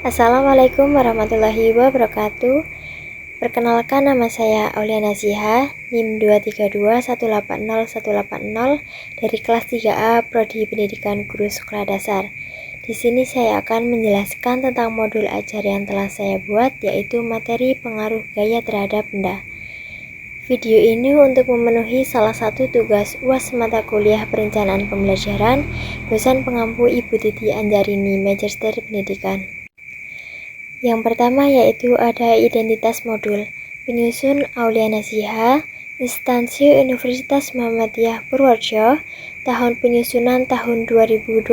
Assalamualaikum warahmatullahi wabarakatuh. Perkenalkan, nama saya Aulia Naziha, NIM 232180180 dari kelas 3A Prodi Pendidikan Guru Sekolah Dasar. Di sini saya akan menjelaskan tentang modul ajar yang telah saya buat, yaitu materi pengaruh gaya terhadap benda. Video ini untuk memenuhi salah satu tugas UAS mata kuliah Perencanaan Pembelajaran dosen pengampu Ibu Titi Anjarini, Magister Pendidikan. Yang pertama yaitu ada identitas modul. Penyusun Aulia Naziha, Instansi Universitas Muhammadiyah Purworejo, tahun penyusunan tahun 2025,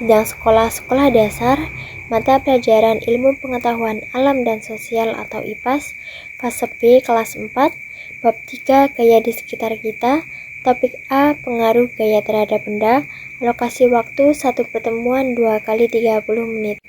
jenjang sekolah dasar, mata pelajaran Ilmu Pengetahuan Alam dan Sosial atau IPAS, fase B kelas 4, bab 3 gaya di sekitar kita, topik A pengaruh gaya terhadap benda, alokasi waktu 1 pertemuan 2 kali 30 menit.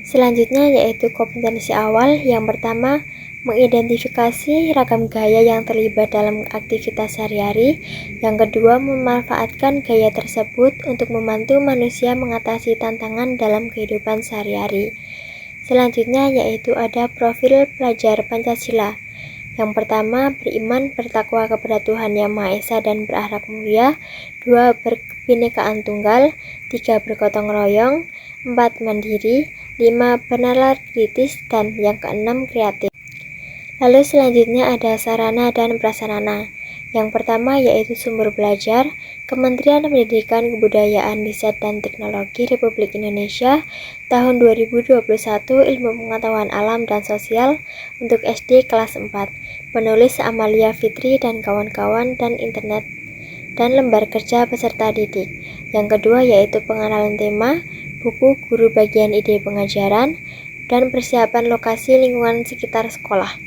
Selanjutnya yaitu kompetensi awal. Yang pertama, mengidentifikasi ragam gaya yang terlibat dalam aktivitas sehari-hari. Yang kedua, memanfaatkan gaya tersebut untuk membantu manusia mengatasi tantangan dalam kehidupan sehari-hari. Selanjutnya yaitu ada profil pelajar Pancasila. Yang pertama, beriman bertakwa kepada Tuhan Yang Maha Esa dan berakhlak mulia. 2. Berkebinekaan tunggal. 3. Bergotong royong. 4. Mandiri. 5. Bernalar kritis. Dan yang keenam, kreatif. Lalu selanjutnya ada sarana dan prasarana. Yang pertama yaitu sumber belajar. Kementerian Pendidikan, Kebudayaan, Riset dan Teknologi Republik Indonesia tahun 2021, Ilmu Pengetahuan Alam dan Sosial untuk SD kelas 4. Penulis Amalia Fitri dan kawan-kawan, dan internet dan lembar kerja peserta didik. Yang kedua yaitu pengenalan tema, buku guru bagian ide pengajaran, dan persiapan lokasi lingkungan sekitar sekolah.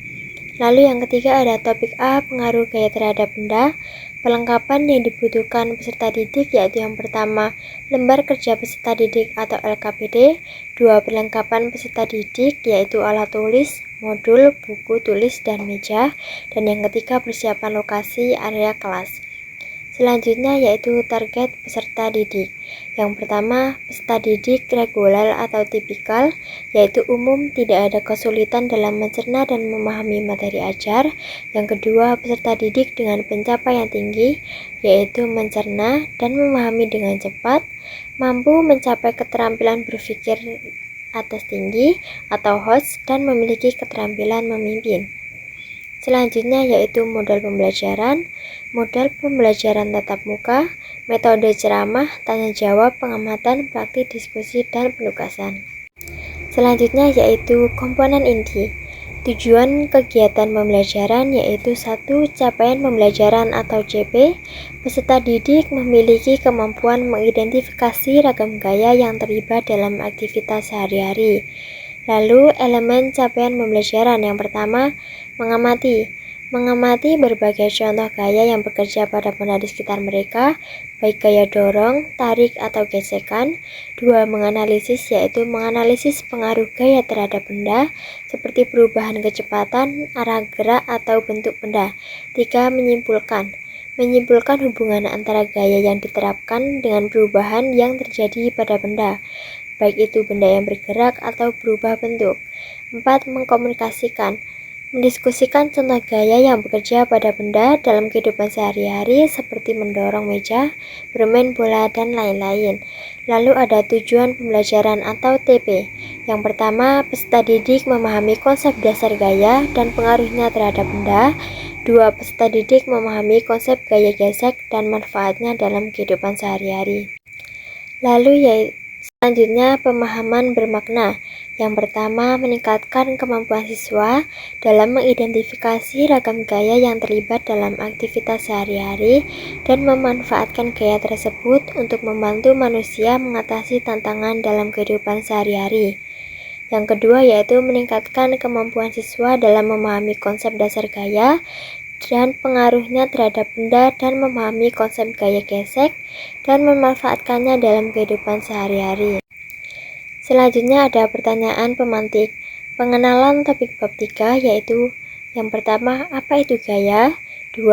Lalu yang ketiga ada topik A, pengaruh gaya terhadap benda. Perlengkapan yang dibutuhkan peserta didik yaitu yang pertama, lembar kerja peserta didik atau LKPD. 2. Perlengkapan peserta didik yaitu alat tulis, modul, buku tulis, dan meja. Dan yang ketiga, persiapan lokasi area kelas. Selanjutnya yaitu target peserta didik. Yang pertama, peserta didik reguler atau tipikal, yaitu umum, tidak ada kesulitan dalam mencerna dan memahami materi ajar. Yang kedua, peserta didik dengan pencapaian tinggi, yaitu mencerna dan memahami dengan cepat, mampu mencapai keterampilan berpikir atas tinggi atau host, dan memiliki keterampilan memimpin. Selanjutnya yaitu modal pembelajaran. Modal pembelajaran tatap muka, metode ceramah, tanya jawab, pengamatan, praktik, diskusi, dan penugasan. Selanjutnya yaitu komponen inti. Tujuan kegiatan pembelajaran yaitu 1. Capaian pembelajaran atau CP. Peserta didik memiliki kemampuan mengidentifikasi ragam gaya yang terlibat dalam aktivitas sehari-hari. Lalu elemen capaian pembelajaran yang pertama, mengamati berbagai contoh gaya yang bekerja pada benda di sekitar mereka, baik gaya dorong, tarik, atau gesekan. 2. Menganalisis, yaitu menganalisis pengaruh gaya terhadap benda, seperti perubahan kecepatan, arah gerak, atau bentuk benda. 3. Menyimpulkan hubungan antara gaya yang diterapkan dengan perubahan yang terjadi pada benda, baik itu benda yang bergerak atau berubah bentuk. 4. Mengkomunikasikan, mendiskusikan contoh gaya yang bekerja pada benda dalam kehidupan sehari-hari seperti mendorong meja, bermain bola, dan lain-lain. Lalu ada tujuan pembelajaran atau TP. Yang pertama, peserta didik memahami konsep dasar gaya dan pengaruhnya terhadap benda. 2. Peserta didik memahami konsep gaya gesek dan manfaatnya dalam kehidupan sehari-hari. Lalu selanjutnya pemahaman bermakna. Yang pertama, meningkatkan kemampuan siswa dalam mengidentifikasi ragam gaya yang terlibat dalam aktivitas sehari-hari dan memanfaatkan gaya tersebut untuk membantu manusia mengatasi tantangan dalam kehidupan sehari-hari. Yang kedua yaitu meningkatkan kemampuan siswa dalam memahami konsep dasar gaya dan pengaruhnya terhadap benda dan memahami konsep gaya gesek dan memanfaatkannya dalam kehidupan sehari-hari. Selanjutnya ada pertanyaan pemantik. Pengenalan topik bab 3 yaitu yang pertama, apa itu gaya? 2.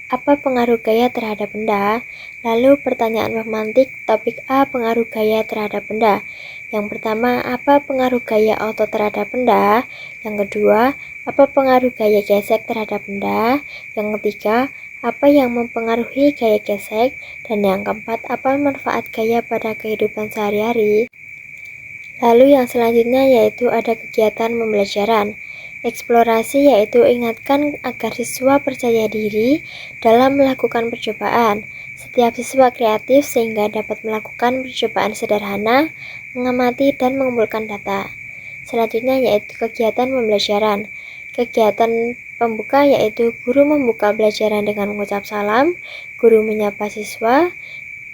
Apa pengaruh gaya terhadap benda? Lalu pertanyaan pemantik topik A, pengaruh gaya terhadap benda. Yang pertama, apa pengaruh gaya otot terhadap benda? Yang kedua, apa pengaruh gaya gesek terhadap benda? Yang ketiga, apa yang mempengaruhi gaya gesek? Dan yang keempat, apa manfaat gaya pada kehidupan sehari-hari? Lalu yang selanjutnya yaitu ada kegiatan pembelajaran. Eksplorasi yaitu ingatkan agar siswa percaya diri dalam melakukan percobaan. Setiap siswa kreatif sehingga dapat melakukan percobaan sederhana, mengamati dan mengumpulkan data. Selanjutnya yaitu kegiatan pembelajaran. Kegiatan pembuka yaitu guru membuka pelajaran dengan mengucap salam, guru menyapa siswa.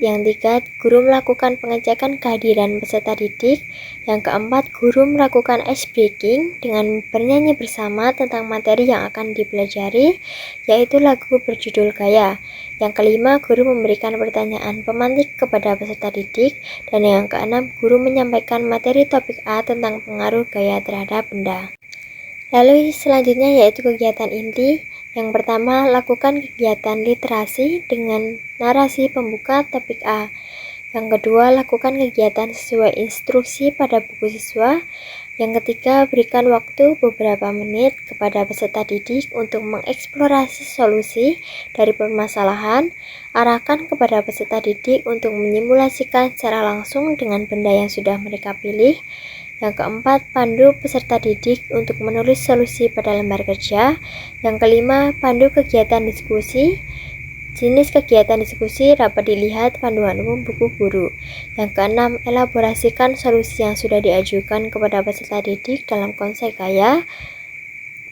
Yang tiga, guru melakukan pengecekan kehadiran peserta didik. Yang keempat, guru melakukan ice breaking dengan bernyanyi bersama tentang materi yang akan dipelajari, yaitu lagu berjudul Gaya. Yang kelima, guru memberikan pertanyaan pemantik kepada peserta didik. Dan yang keenam, guru menyampaikan materi topik A tentang pengaruh gaya terhadap benda. Lalu selanjutnya yaitu kegiatan inti. Yang pertama, lakukan kegiatan literasi dengan narasi pembuka topik A. Yang kedua, lakukan kegiatan sesuai instruksi pada buku siswa. Yang ketiga, berikan waktu beberapa menit kepada peserta didik untuk mengeksplorasi solusi dari permasalahan. Arahkan kepada peserta didik untuk menyimulasikan secara langsung dengan benda yang sudah mereka pilih. Yang keempat, pandu peserta didik untuk menulis solusi pada lembar kerja. Yang kelima, pandu kegiatan diskusi. Jenis kegiatan diskusi dapat dilihat panduan umum buku guru. Yang keenam, elaborasikan solusi yang sudah diajukan kepada peserta didik dalam konsep gaya.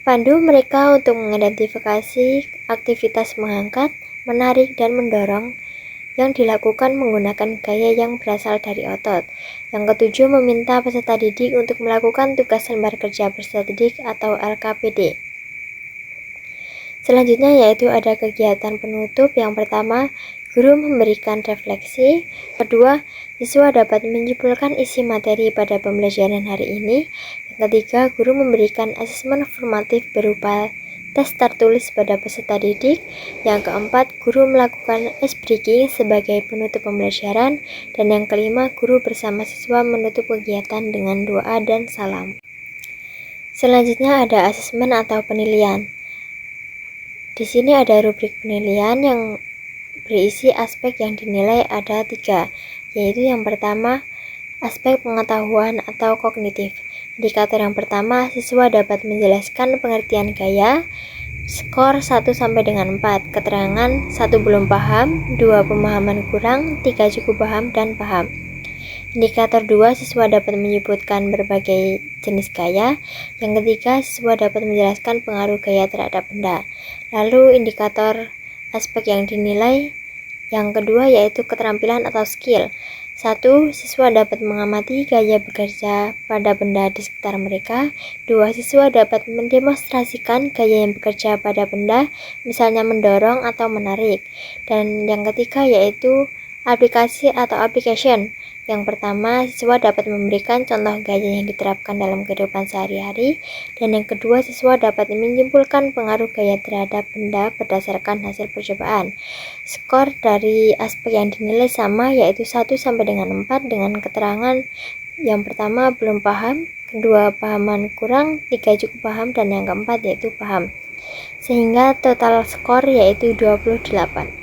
Pandu mereka untuk mengidentifikasi aktivitas mengangkat, menarik, dan mendorong yang dilakukan menggunakan gaya yang berasal dari otot. Yang ketujuh, meminta peserta didik untuk melakukan tugas lembar kerja peserta didik atau LKPD. Selanjutnya yaitu ada kegiatan penutup. Yang pertama, guru memberikan refleksi. Kedua, siswa dapat menyimpulkan isi materi pada pembelajaran hari ini. Yang ketiga, guru memberikan asesmen formatif berupa tes tertulis pada peserta didik. Yang keempat, guru melakukan ice breaking sebagai penutup pembelajaran. Dan yang kelima, guru bersama siswa menutup kegiatan dengan doa dan salam. Selanjutnya ada asesmen atau penilaian. Di sini ada rubrik penilaian yang berisi aspek yang dinilai ada 3, yaitu yang pertama, aspek pengetahuan atau kognitif. Indikator yang pertama, siswa dapat menjelaskan pengertian gaya, skor 1 sampai dengan 4, keterangan 1 belum paham, 2 pemahaman kurang, 3 cukup paham dan paham. Indikator 2, siswa dapat menyebutkan berbagai jenis gaya. Yang ketiga, siswa dapat menjelaskan pengaruh gaya terhadap benda. Lalu indikator aspek yang dinilai yang kedua yaitu keterampilan atau skill. 1. Siswa dapat mengamati gaya bekerja pada benda di sekitar mereka. 2. Siswa dapat mendemonstrasikan gaya yang bekerja pada benda, misalnya mendorong atau menarik. Dan yang ketiga yaitu aplikasi atau application. Yang pertama, siswa dapat memberikan contoh gaya yang diterapkan dalam kehidupan sehari-hari. Dan yang kedua, siswa dapat menyimpulkan pengaruh gaya terhadap benda berdasarkan hasil percobaan. Skor dari aspek yang dinilai sama, yaitu 1 sampai dengan 4 dengan keterangan yang pertama belum paham, kedua pahaman kurang, 3 cukup paham, dan yang keempat yaitu paham. Sehingga total skor yaitu 28.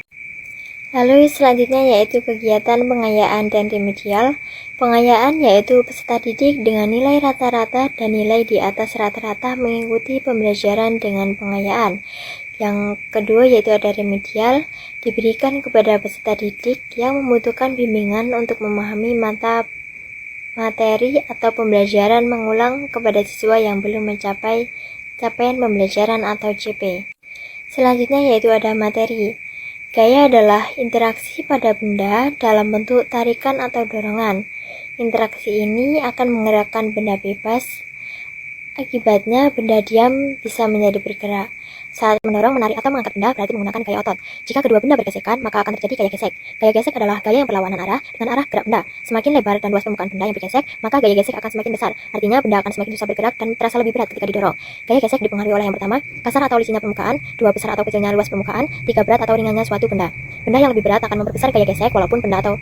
Lalu selanjutnya yaitu kegiatan pengayaan dan remedial. Pengayaan yaitu peserta didik dengan nilai rata-rata dan nilai di atas rata-rata mengikuti pembelajaran dengan pengayaan. Yang kedua yaitu ada remedial, diberikan kepada peserta didik yang membutuhkan bimbingan untuk memahami mata materi atau pembelajaran mengulang kepada siswa yang belum mencapai capaian pembelajaran atau CP. Selanjutnya yaitu ada materi. Gaya adalah interaksi pada benda dalam bentuk tarikan atau dorongan. Interaksi ini akan menggerakkan benda bebas. Akibatnya, benda diam bisa menjadi bergerak. Saat mendorong, menarik, atau mengangkat benda berarti menggunakan gaya otot. Jika kedua benda bergesekan, maka akan terjadi gaya gesek. Gaya gesek adalah gaya yang berlawanan arah dengan arah gerak benda. Semakin lebar dan luas permukaan benda yang bergesek, maka gaya gesek akan semakin besar. Artinya, benda akan semakin susah bergerak dan terasa lebih berat ketika didorong. Gaya gesek dipengaruhi oleh yang pertama, kasar atau licinnya permukaan, 2 besar atau kecilnya luas permukaan, 3 berat atau ringannya suatu benda. Benda yang lebih berat akan memperbesar gaya gesek walaupun benda atau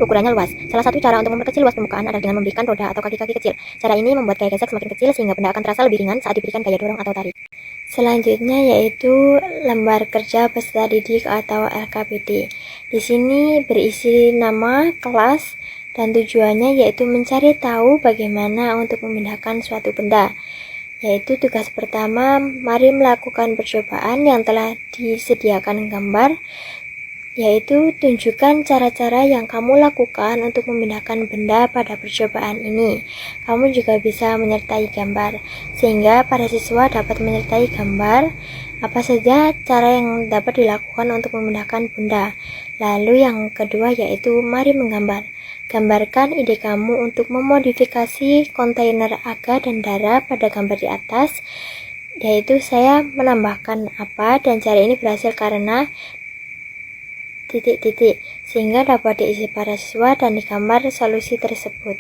ukurannya luas. Salah satu cara untuk memperkecil luas permukaan adalah dengan memberikan roda atau kaki-kaki kecil. Cara ini membuat gaya gesek semakin kecil sehingga benda akan terasa lebih ringan saat diberikan gaya dorong atau tarik. Selanjutnya yaitu lembar kerja peserta didik atau LKPD. Di sini berisi nama, kelas, dan tujuannya yaitu mencari tahu bagaimana untuk memindahkan suatu benda. Yaitu tugas pertama, mari melakukan percobaan yang telah disediakan gambar, yaitu tunjukkan cara-cara yang kamu lakukan untuk memindahkan benda pada percobaan ini. Kamu juga bisa menyertai gambar, sehingga para siswa dapat menyertai gambar apa saja cara yang dapat dilakukan untuk memindahkan benda. Lalu yang kedua yaitu mari menggambar. Gambarkan ide kamu untuk memodifikasi kontainer aga dan dara pada gambar di atas, yaitu saya menambahkan apa dan cara ini berhasil karena titik-titik, sehingga dapat diisi para siswa dan digambar solusi tersebut.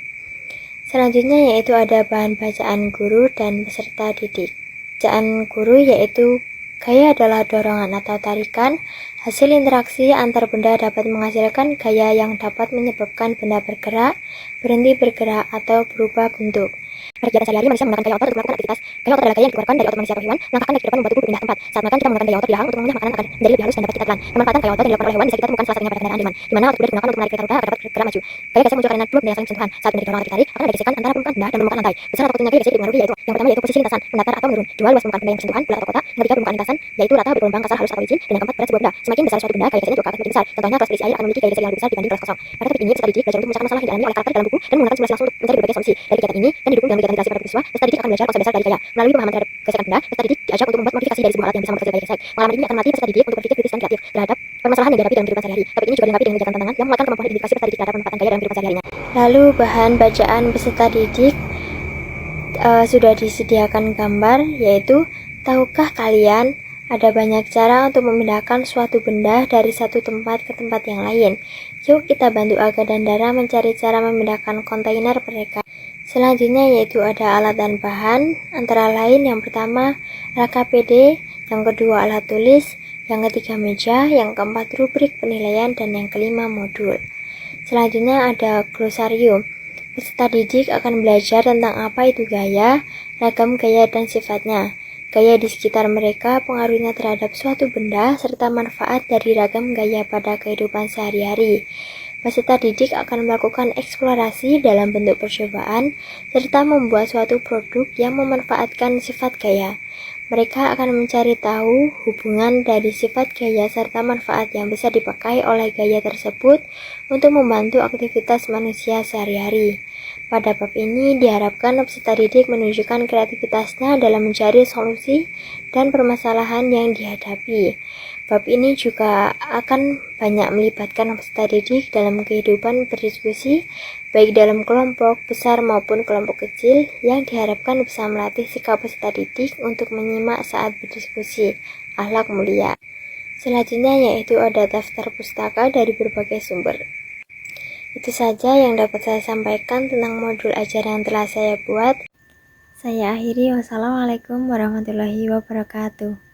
Selanjutnya yaitu ada bahan bacaan guru dan peserta didik. Bacaan guru yaitu gaya adalah dorongan atau tarikan. Hasil interaksi antar benda dapat menghasilkan gaya yang dapat menyebabkan benda bergerak, berhenti bergerak, atau berubah bentuk. Pada kegiatan sehari-hari, manusia menggunakan gaya otot untuk melakukan aktivitas. Gaya otot adalah gaya yang dikeluarkan dari otot manusia atau hewan. Melangkahkan kaki depan membuat tubuh berpindah tempat. Saat makan, kita menggunakan gaya otot di belakang untuk mengunyah makanan agar menjadi lebih halus dan dapat kita telan. Pemanfaatan gaya otot yang dilakukan oleh hewan bisa kita temukan salah satunya pada kendaraan delman, di mana otot kuda digunakan untuk menarik kereta roda agar dapat bergerak maju. Gaya gesek muncul karena dua benda yang saling bersentuhan. Saat benda didorong atau ditarik, akan ada gesekan antara permukaan benda dan permukaan lantai. Besar atau kecilnya gaya gesek dipengaruhi yaitu yang pertama yaitu posisi lintasan, mendatar atau menurun. Dua, luas permukaan benda yang bersentuhan, bulat atau kotak. Yang ketiga, permukaan lintasan, yaitu rata, bergelombang, kasar, halus atau licin. Dan yang keempat, berat sebuah benda. Semakin besar suatu benda, gaya geseknya juga akan semakin besar. Contohnya, kelas berisi air akan memiliki gaya gesek yang lebih besar dibanding kelas kosong. Pada topik ini, peserta didik belajar untuk memecahkan masalah yang dialami oleh karakter dalam buku dan menggunakan simulasi langsung untuk mencari berbagai solusi. Dari kegiatan ini dan didukung dengan kegiatan literasi pada siswa, peserta didik akan belajar konsep dasar dari gaya. Melalui pemahaman terhadap gesekan benda, peserta didik diajak untuk membuat modifikasi dari sebuah alat yang bisa memperkecil gaya gesek. Pengalaman ini akan melatih peserta didik untuk berpikir kritis dan kreatif terhadap permasalahan yang dihadapi dalam kehidupan sehari-hari. Topik ini juga dilengkapi dengan kegiatan tantangan yang menguatkan kemampuan identifikasi peserta didik terhadap pemanfaatan gaya dalam kehidupan sehari-harinya. Lalu bahan bacaan peserta didik sudah disediakan gambar, yaitu tahukah kalian ada banyak cara untuk memindahkan suatu benda dari satu tempat ke tempat yang lain. Yuk kita bantu Aga dan Dara mencari cara memindahkan kontainer mereka. Selanjutnya yaitu ada alat dan bahan, antara lain yang pertama LKPD, yang kedua alat tulis, yang ketiga meja, yang keempat rubrik penilaian, dan yang kelima modul. Selanjutnya ada glosarium. Peserta didik akan belajar tentang apa itu gaya, ragam gaya dan sifatnya. Gaya di sekitar mereka, pengaruhnya terhadap suatu benda, serta manfaat dari ragam gaya pada kehidupan sehari-hari. Peserta didik akan melakukan eksplorasi dalam bentuk percobaan, serta membuat suatu produk yang memanfaatkan sifat gaya. Mereka akan mencari tahu hubungan dari sifat gaya serta manfaat yang bisa dipakai oleh gaya tersebut untuk membantu aktivitas manusia sehari-hari. Pada bab ini diharapkan peserta didik menunjukkan kreativitasnya dalam mencari solusi dan permasalahan yang dihadapi. Bab ini juga akan banyak melibatkan peserta didik dalam kehidupan berdiskusi, baik dalam kelompok besar maupun kelompok kecil, yang diharapkan bisa melatih sikap peserta didik untuk menyimak saat berdiskusi, akhlak mulia. Selanjutnya yaitu ada daftar pustaka dari berbagai sumber. Itu saja yang dapat saya sampaikan tentang modul ajar yang telah saya buat. Saya akhiri, wassalamualaikum warahmatullahi wabarakatuh.